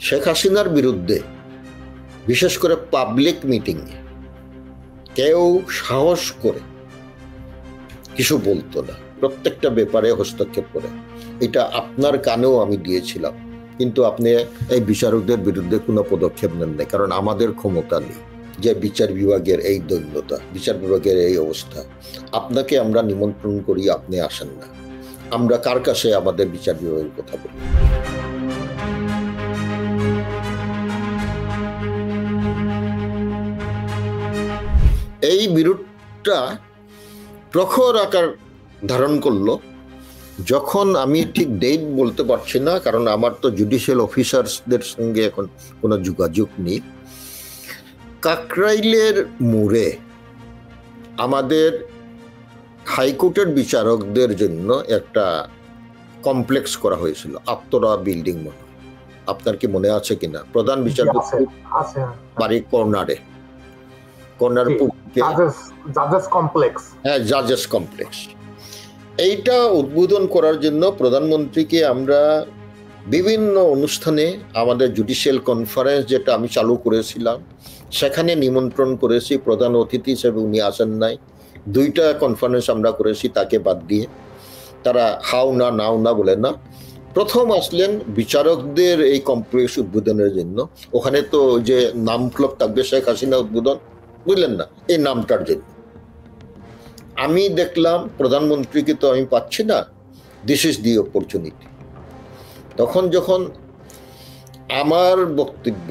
শেখ হাসিনার বিরুদ্ধে বিশেষ করে পাবলিক মিটিংয়ে কেউ সাহস করে কিছু বলতো না, প্রত্যেকটা ব্যাপারে হস্তক্ষেপ করে। এটা আপনার কানেও আমি দিয়েছিলাম, কিন্তু আপনি এই বিচারকদের বিরুদ্ধে কোনো পদক্ষেপ নেন নাই, কারণ আমাদের ক্ষমতা নেই। যে বিচার বিভাগের এই দৈন্যতা, বিচার বিভাগের এই অবস্থা, আপনাকে আমরা নিমন্ত্রণ করি, আপনি আসেন না। আমরা কার কাছে আমাদের বিচার বিভাগের কথা বলি? এই বিরোধটা প্রখর আকার ধারণ করলো যখন আমি ঠিক ডেট বলতে পারছি না, কারণ আমার তো জুডিশিয়াল অফিসারসদের সঙ্গে এখন কোনো যোগাযোগ নেই। কাকরাইলের মোড়ে আমাদের হাইকোর্টের বিচারকদের জন্য একটা কমপ্লেক্স করা হয়েছিল, আত্মরা বিল্ডিং মনে। আপনার কি মনে আছে কিনা? প্রধান বিচারপতি বাড়ির কর্নারে, হ্যাঁ, জাজেস কমপ্লেক্স। এইটা উদ্বোধন করার জন্য প্রধানমন্ত্রীকে আমরা বিভিন্ন অনুষ্ঠানে, আমাদের জুডিশিয়াল কনফারেন্স যেটা আমি চালু করেছিলাম সেখানে নিমন্ত্রণ করেছি। প্রধান অতিথি হিসেবে উনি আসেন নাই। 2টা কনফারেন্স আমরা করেছি তাকে বাদ দিয়ে। তারা হাও না নাও না বলে না। প্রথম আসলেন বিচারকদের এই কমপ্লেক্স উদ্বোধনের জন্য। ওখানে তো যে নাম ফলক থাকবে শেখ হাসিনা উদ্বোধন, বুঝলেন না, এই নামটার জন্য। আমি দেখলাম প্রধানমন্ত্রীকে তো আমি পাচ্ছি না, দিস ইজ দি অপরচুনিটি। তখন যখন আমার বক্তব্য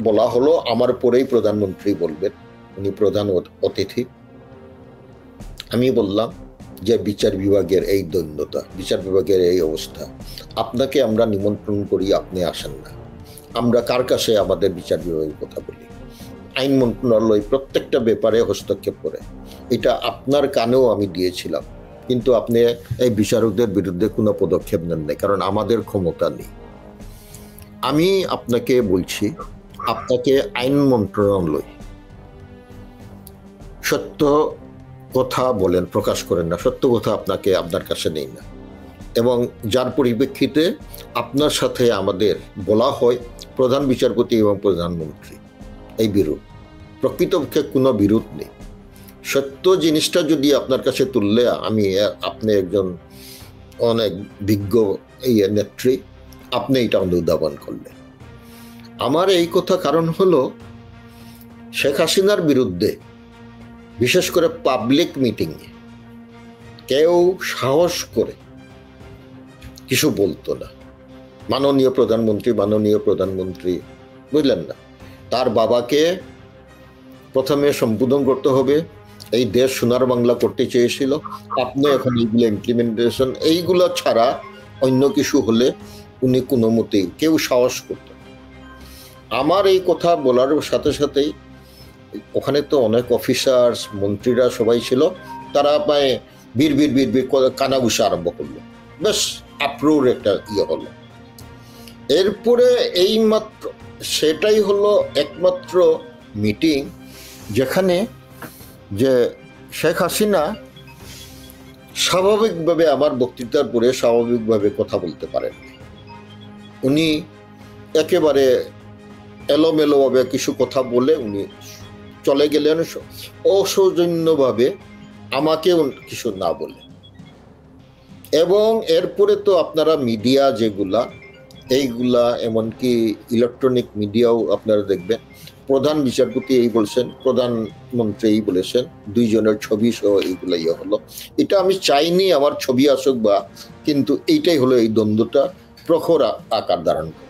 বলা হলো, আমার পরেই প্রধানমন্ত্রী বলবেন, উনি প্রধান অতিথি, আমি বললাম যে বিচার বিভাগের এই দৈন্যতা, বিচার বিভাগের এই অবস্থা, আপনাকে আমরা নিমন্ত্রণ করি, আপনি আসেন না। আমরা কার কাছে আমাদের বিচার বিভাগের কথা বলি? আইন মন্ত্রণালয় প্রত্যেকটা ব্যাপারে হস্তক্ষেপ করে। এটা আপনার কানেও আমি দিয়েছিলাম, কিন্তু আপনি এই বিচারকদের বিরুদ্ধে কোনো পদক্ষেপ নেন নাই, কারণ আমাদের ক্ষমতা নেই। আমি আপনাকে বলছি, আপনাকে আইন মন্ত্রণালয় সত্য কথা বলেন, প্রকাশ করেন না, সত্য কথা আপনাকে আপনার কাছে নেই না, এবং যার পরিপ্রেক্ষিতে আপনার সাথে আমাদের বলা হয় প্রধান বিচারপতি এবং প্রধানমন্ত্রী এই বিরোধ। প্রকৃতপক্ষে কোনো বিরোধ নেই। সত্য জিনিসটা যদি আপনার কাছে তুললে, আপনি একজন অনেক বিজ্ঞ এই নেত্রী, আপনি এটা অনুধাবন করলেন। আমার এই কথা কারণ হলো, শেখ হাসিনার বিরুদ্ধে বিশেষ করে পাবলিক মিটিংয়ে কেউ সাহস করে কিছু বলতো না। মাননীয় প্রধানমন্ত্রী, বুঝলেন না, তার বাবাকে প্রথমে সম্বোধন করতে হবে, এই দেশ সোনার বাংলা করতে চেয়েছিল, আপনি এখন এইগুলো ইমপ্লিমেন্টেশন, এইগুলো ছাড়া অন্য কিছু হলে উনি কোনো মতেই, কেউ সাহস করত। আমার এই কথা বলার সাথে সাথেই ওখানে তো অনেক অফিসার্স, মন্ত্রীরা সবাই ছিল, তারা প্রায় বীর কানাঘুষা আরম্ভ করলো। বেশ আপ্রুর একটা হলো। এরপরে সেটাই হলো একমাত্র মিটিং যেখানে যে শেখ হাসিনা স্বাভাবিকভাবে, আমার বক্তৃতার পরে স্বাভাবিকভাবে কথা বলতে পারেন। উনি একেবারে এলোমেলোভাবে কিছু কথা বলে উনি চলে গেলেন, অসৌজন্যভাবে, আমাকে কিছু না বলে। এবং এরপরে তো আপনারা মিডিয়া যেগুলা, এইগুলা এমনকি ইলেকট্রনিক মিডিয়াও আপনারা দেখবেন, প্রধান বিচারপতি এই বলছেন, প্রধানমন্ত্রী এই বলেছেন, 2 জনের ছবি সহ এইগুলা হলো। এটা আমি চাইনি আমার ছবি আসুক, কিন্তু এইটাই হলো এই দ্বন্দ্বটা প্রখর আকার ধারণ করে।